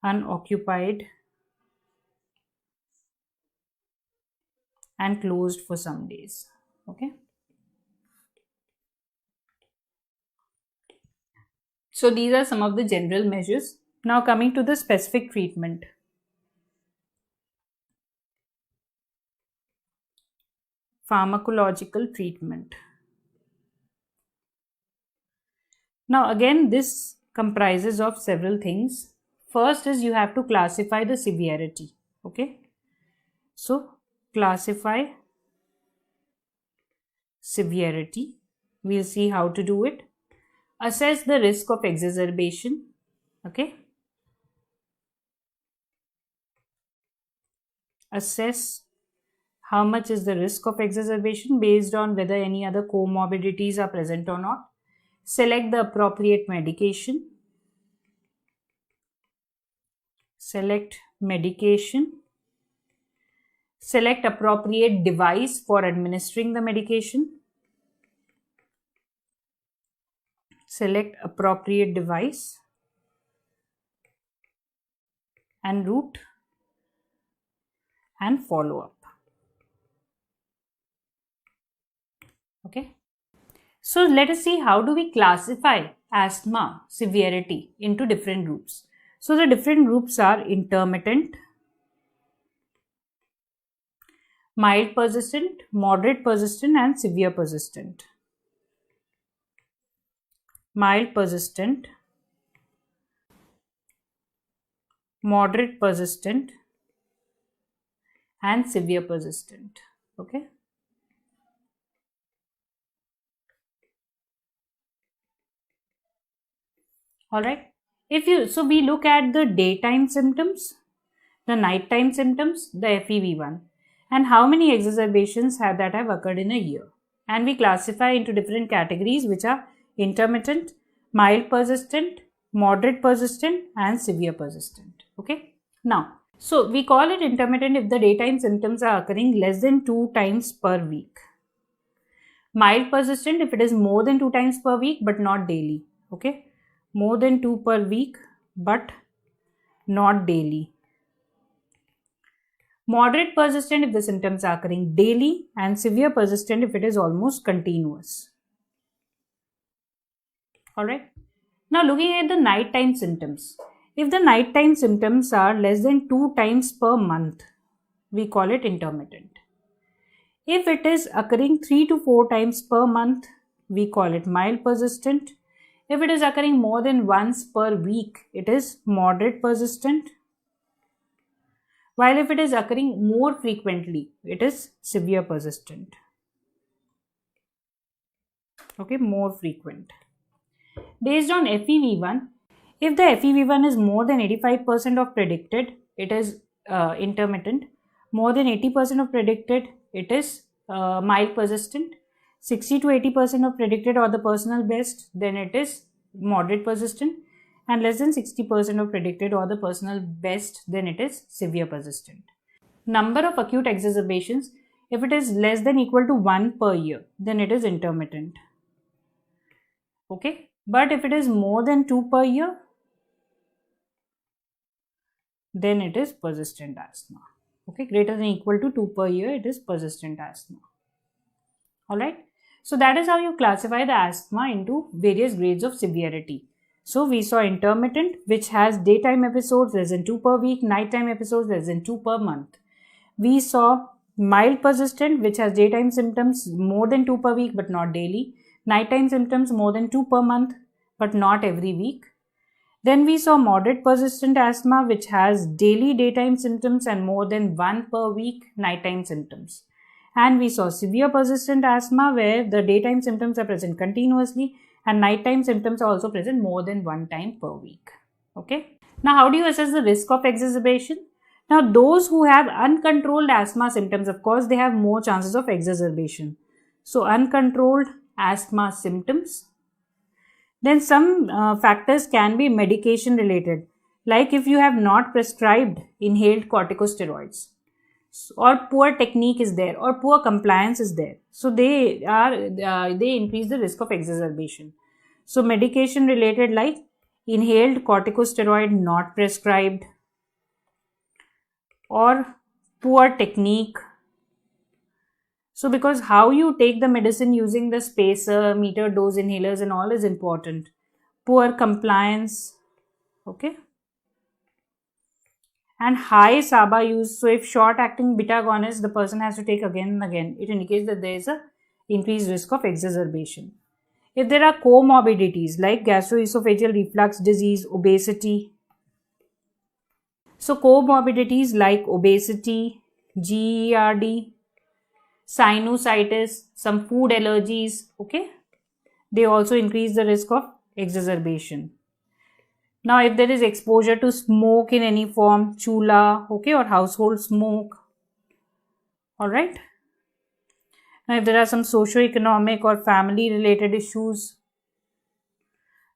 Unoccupied and closed for some days. Okay. So these are some of the general measures. Now coming to the specific treatment. Pharmacological treatment. Now again, this comprises of several things. First is you have to classify the severity. Okay. So classify severity. We'll see how to do it. Assess the risk of exacerbation. Okay. Assess how much is the risk of exacerbation based on whether any other comorbidities are present or not. Select the appropriate medication. Select medication. Select appropriate device for administering the medication. Select appropriate device and route and follow up. Okay. So let us see how do we classify asthma severity into different groups. So the different groups are intermittent, mild persistent, moderate persistent and severe persistent. Mild persistent, moderate persistent and severe persistent. Okay. Alright. So we look at the daytime symptoms, the nighttime symptoms, the FEV1 and how many exacerbations that have occurred in a year. And we classify into different categories which are intermittent, mild persistent, moderate persistent and severe persistent. Okay. Now, so we call it intermittent if the daytime symptoms are occurring less than 2 times per week. Mild persistent if it is more than 2 times per week but not daily. Okay. More than 2 per week but not daily. Moderate persistent if the symptoms are occurring daily and severe persistent if it is almost continuous. Alright. Now looking at the nighttime symptoms. If the nighttime symptoms are less than 2 times per month, we call it intermittent. If it is occurring 3 to 4 times per month, we call it mild persistent. If it is occurring more than once per week, it is moderate persistent. While if it is occurring more frequently, it is severe persistent. Okay, more frequent. Based on FEV1, if the FEV1 is more than 85% of predicted, it is intermittent. More than 80% of predicted, it is mild persistent. 60 to 80% of predicted or the personal best, then it is moderate persistent. And less than 60% of predicted or the personal best, then it is severe persistent. Number of acute exacerbations, if it is less than equal to 1 per year, then it is intermittent. Okay, but if it is more than 2 per year, then it is persistent asthma. Okay, greater than equal to 2 per year, it is persistent asthma. Alright, so that is how you classify the asthma into various grades of severity. So we saw intermittent, which has daytime episodes less than 2 per week, nighttime episodes less than 2 per month. We saw mild persistent, which has daytime symptoms more than 2 per week but not daily, nighttime symptoms more than 2 per month but not every week. Then we saw moderate persistent asthma, which has daily daytime symptoms and more than 1 per week nighttime symptoms. And we saw severe persistent asthma, where the daytime symptoms are present continuously and nighttime symptoms are also present more than 1 time per week. Okay. Now, how do you assess the risk of exacerbation? Now, those who have uncontrolled asthma symptoms, of course, they have more chances of exacerbation. So, uncontrolled asthma symptoms. Then some factors can be medication related, like if you have not prescribed inhaled corticosteroids, or poor technique is there, or poor compliance is there. So they increase the risk of exacerbation. So medication related, like inhaled corticosteroid not prescribed, or poor technique, So because how you take the medicine using the spacer, meter dose inhalers and all is important. Poor compliance, okay, and high SABA use. So if short acting beta agonist the person has to take again and again, it indicates that there is a increased risk of exacerbation. If there are comorbidities like gastroesophageal reflux disease, obesity, so comorbidities like obesity, GERD, sinusitis, some food allergies, okay, they also increase the risk of exacerbation. Now, if there is exposure to smoke in any form, chula, okay, or household smoke, all right. Now, if there are some socio-economic or family-related issues,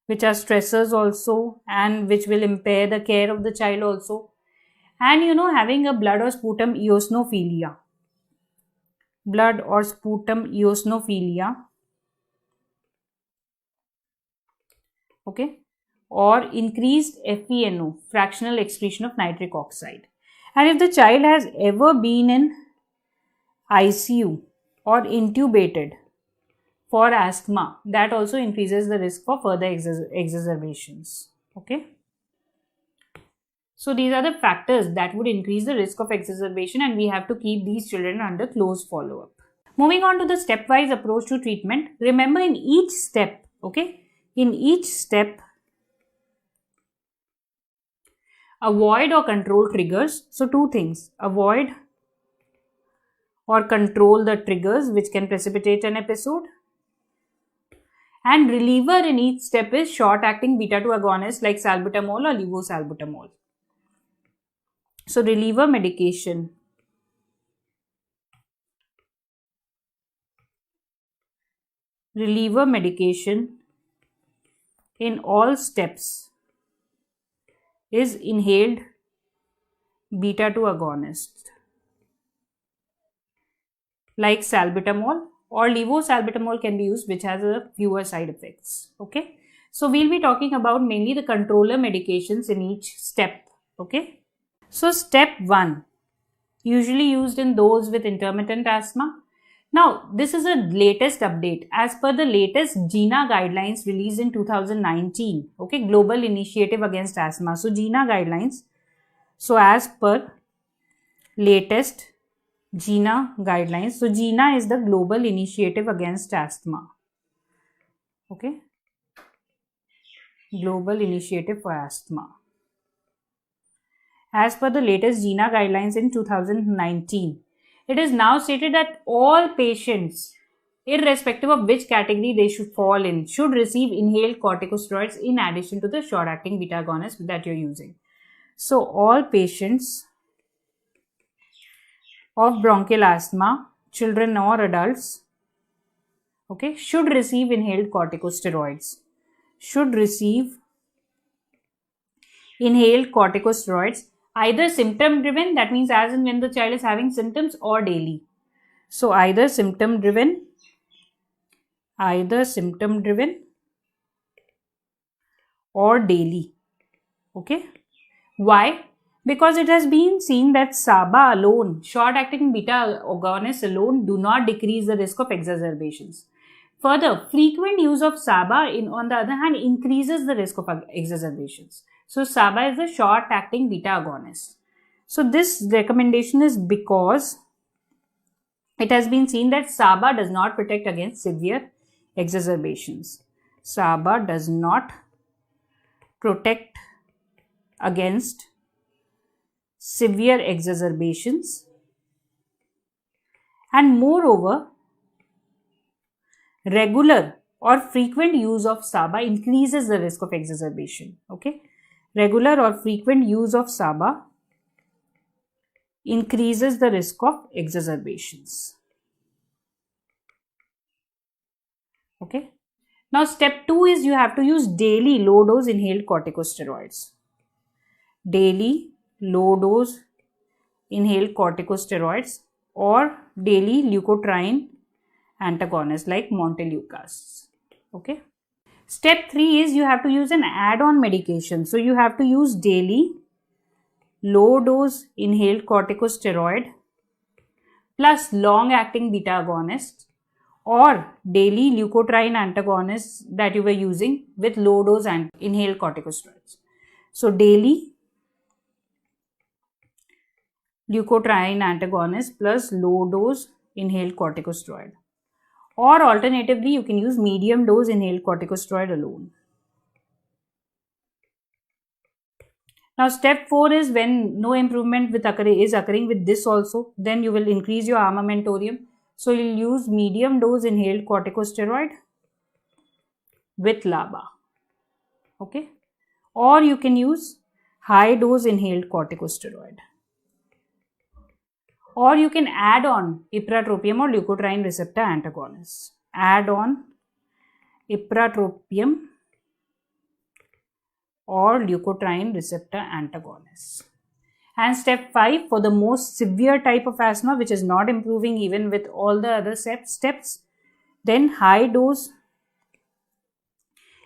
which are stressors also, and which will impair the care of the child also, and having a blood or sputum eosinophilia, okay, or increased FeNO, fractional excretion of nitric oxide. And if the child has ever been in ICU or intubated for asthma, that also increases the risk for further exacerbations. Okay. So these are the factors that would increase the risk of exacerbation, and we have to keep these children under close follow-up. Moving on to the stepwise approach to treatment. Remember, in each step, okay, avoid or control triggers. So two things: avoid or control the triggers which can precipitate an episode. And reliever in each step is short-acting beta-2 agonist like salbutamol or levosalbutamol. So reliever medication. Reliever medication in all steps is inhaled beta-2 agonist like salbutamol, or levosalbutamol can be used, which has a fewer side effects. Okay, so we'll be talking about mainly the controller medications in each step. Okay, so step 1, usually used in those with intermittent asthma. Now, this is a latest update. As per the latest GINA guidelines released in 2019, okay, Global Initiative Against Asthma. So, GINA guidelines. So, as per latest GINA guidelines. So, GINA is the Global Initiative Against Asthma. Okay. Global Initiative for Asthma. As per the latest GINA guidelines in 2019, it is now stated that all patients, irrespective of which category they should fall in, should receive inhaled corticosteroids in addition to the short-acting beta agonist that you're using. So, all patients of bronchial asthma, children or adults, okay, should receive inhaled corticosteroids. Should receive inhaled corticosteroids, either symptom driven, that means as and when the child is having symptoms, or daily. So either symptom driven or daily. Okay. Why? Because it has been seen that SABA alone, short-acting beta agonists alone, do not decrease the risk of exacerbations. Further, frequent use of SABA, on the other hand, increases the risk of exacerbations. So, SABA is a short-acting beta agonist. So, this recommendation is because it has been seen that SABA does not protect against severe exacerbations. SABA does not protect against severe exacerbations, and moreover, regular or frequent use of SABA increases the risk of exacerbation. Okay, regular or frequent use of SABA increases the risk of exacerbations. Okay, now step 2 is you have to use daily low dose inhaled corticosteroids. Daily low dose inhaled corticosteroids or daily leukotriene antagonists like montelukast. Okay. Step 3 is you have to use an add-on medication. So you have to use daily low dose inhaled corticosteroid plus long-acting beta agonist or daily leukotriene antagonists that you were using with low dose and inhaled corticosteroids. So daily leukotriene antagonist plus low dose inhaled corticosteroid, or alternatively you can use medium dose inhaled corticosteroid alone. Now step 4 is when no improvement is occurring with this also, then you will increase your armamentarium. So you'll use medium dose inhaled corticosteroid with LABA, okay, or you can use high dose inhaled corticosteroid, or you can add on ipratropium or leukotriene receptor antagonists. Add on ipratropium or leukotriene receptor antagonists. And step 5, for the most severe type of asthma which is not improving even with all the other steps, then high dose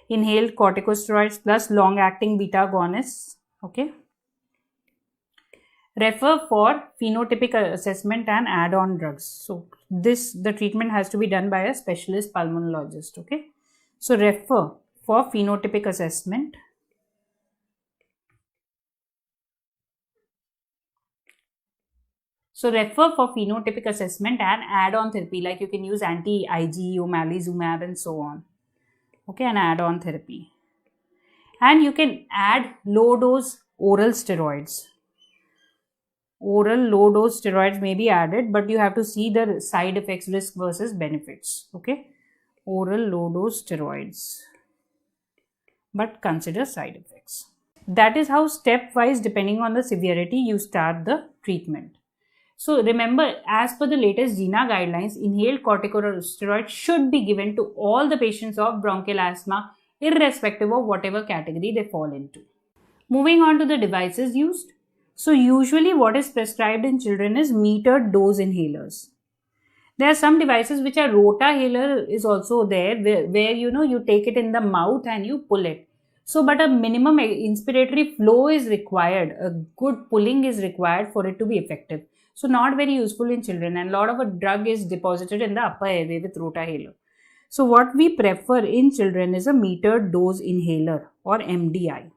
inhaled corticosteroids plus long acting beta agonists, okay. Refer for phenotypic assessment and add-on drugs. So the treatment has to be done by a specialist pulmonologist, okay. So refer for phenotypic assessment . So refer for phenotypic assessment and add-on therapy, like you can use anti-IgE, omalizumab and so on, okay, and add-on therapy. And you can add low-dose oral steroids. Oral low-dose steroids may be added, but you have to see the side effects, risk versus benefits, okay. Oral low-dose steroids, but consider side effects. That is how step-wise, depending on the severity, you start the treatment. So remember, as per the latest GINA guidelines, inhaled corticosteroids should be given to all the patients of bronchial asthma, irrespective of whatever category they fall into. Moving on to the devices used. So usually what is prescribed in children is metered dose inhalers. There are some devices which are rotahaler is also there, where you take it in the mouth and you pull it. So but a minimum inspiratory flow is required, a good pulling is required for it to be effective. So not very useful in children, and a lot of a drug is deposited in the upper airway with rotahaler. So what we prefer in children is a metered dose inhaler or MDI.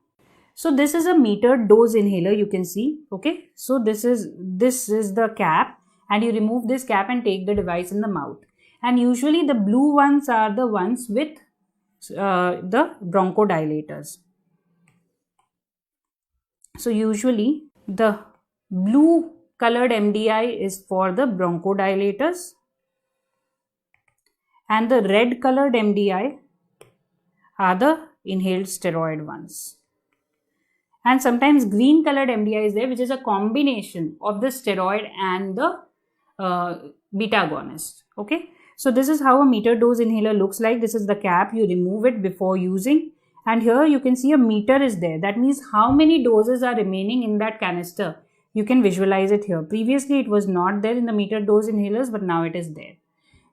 So this is a metered dose inhaler, you can see, okay. So this is the cap, and you remove this cap and take the device in the mouth. And usually the blue ones are the ones with the bronchodilators. So usually the blue colored MDI is for the bronchodilators, and the red colored MDI are the inhaled steroid ones. And sometimes green colored MDI is there, which is a combination of the steroid and the beta agonist, okay. So this is how a metered dose inhaler looks like. This is the cap, you remove it before using, and here you can see a meter is there. That means how many doses are remaining in that canister. You can visualize it here. Previously it was not there in the metered dose inhalers, but now it is there.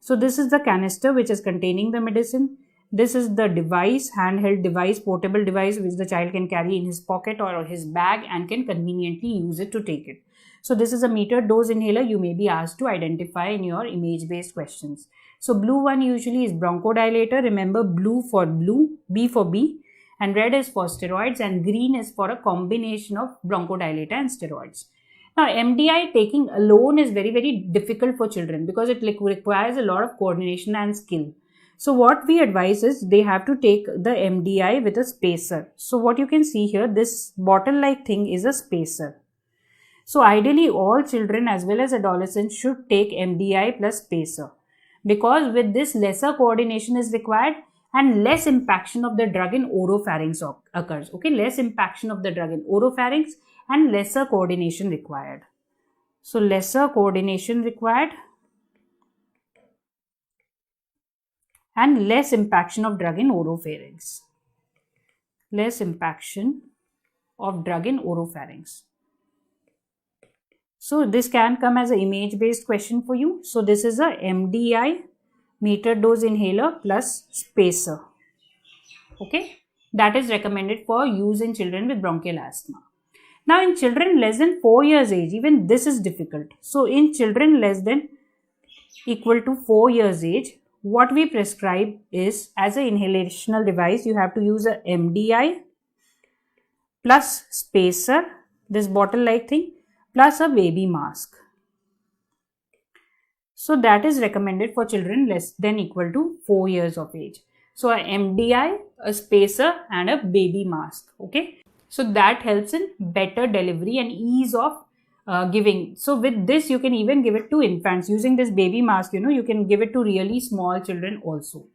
So this is the canister which is containing the medicine. This is the device, handheld device, portable device, which the child can carry in his pocket or his bag and can conveniently use it to take it. So this is a metered dose inhaler you may be asked to identify in your image-based questions. So blue one usually is bronchodilator. Remember, blue for blue, B for B, and red is for steroids, and green is for a combination of bronchodilator and steroids. Now, MDI taking alone is very, very difficult for children because it requires a lot of coordination and skill. So what we advise is they have to take the MDI with a spacer. So what you can see here, this bottle-like thing is a spacer. So ideally all children as well as adolescents should take MDI plus spacer, because with this lesser coordination is required and less impaction of the drug in oropharynx occurs. Okay, less impaction of the drug in oropharynx and lesser coordination required. So lesser coordination required and less impaction of drug in oropharynx. Less impaction of drug in oropharynx. So this can come as an image-based question for you. So this is a MDI, metered dose inhaler plus spacer. Okay, that is recommended for use in children with bronchial asthma. Now in children less than 4 years age, even this is difficult. So in children less than equal to 4 years age, what we prescribe is, as an inhalational device, you have to use a MDI plus spacer, this bottle like thing, plus a baby mask. So that is recommended for children less than equal to 4 years of age. So a MDI, a spacer and a baby mask. Okay. So that helps in better delivery and ease of giving. So with this, you can even give it to infants. Using this baby mask, you can give it to really small children also.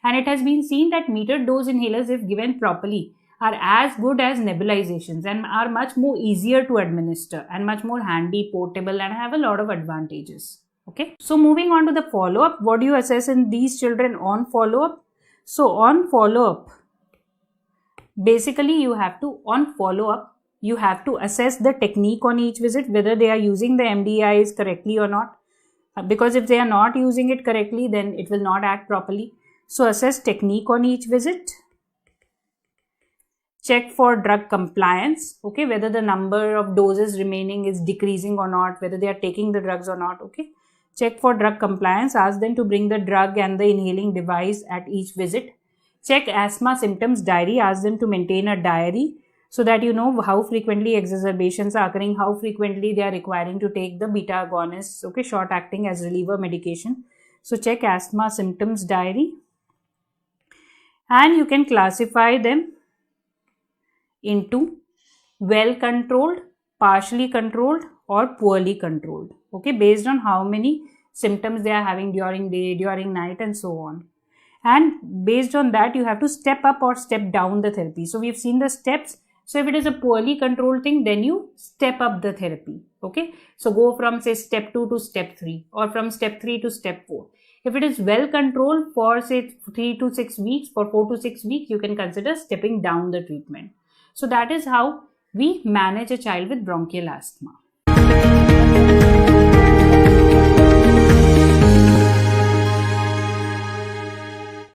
And it has been seen that metered dose inhalers, if given properly, are as good as nebulizations and are much more easier to administer and much more handy, portable, and have a lot of advantages. Okay. So moving on to the follow-up, what do you assess in these children on follow-up? So on follow-up, basically you have to assess the technique on each visit, whether they are using the MDIs correctly or not. Because if they are not using it correctly, then it will not act properly. So assess technique on each visit. Check for drug compliance, okay, whether the number of doses remaining is decreasing or not, whether they are taking the drugs or not, okay. Check for drug compliance, ask them to bring the drug and the inhaling device at each visit. Check asthma symptoms diary, ask them to maintain a diary so that you know how frequently exacerbations are occurring, how frequently they are requiring to take the beta agonists, okay, short acting as reliever medication. So check asthma symptoms diary, and you can classify them into well controlled, partially controlled or poorly controlled, okay, based on how many symptoms they are having during day, during night and so on. And based on that, you have to step up or step down the therapy. So we've seen the steps. So if it is a poorly controlled thing, then you step up the therapy, okay. So go from say step 2 to step 3 or from step 3 to step 4. If it is well controlled for say 3 to 6 weeks, for 4 to 6 weeks, you can consider stepping down the treatment. So that is how we manage a child with bronchial asthma.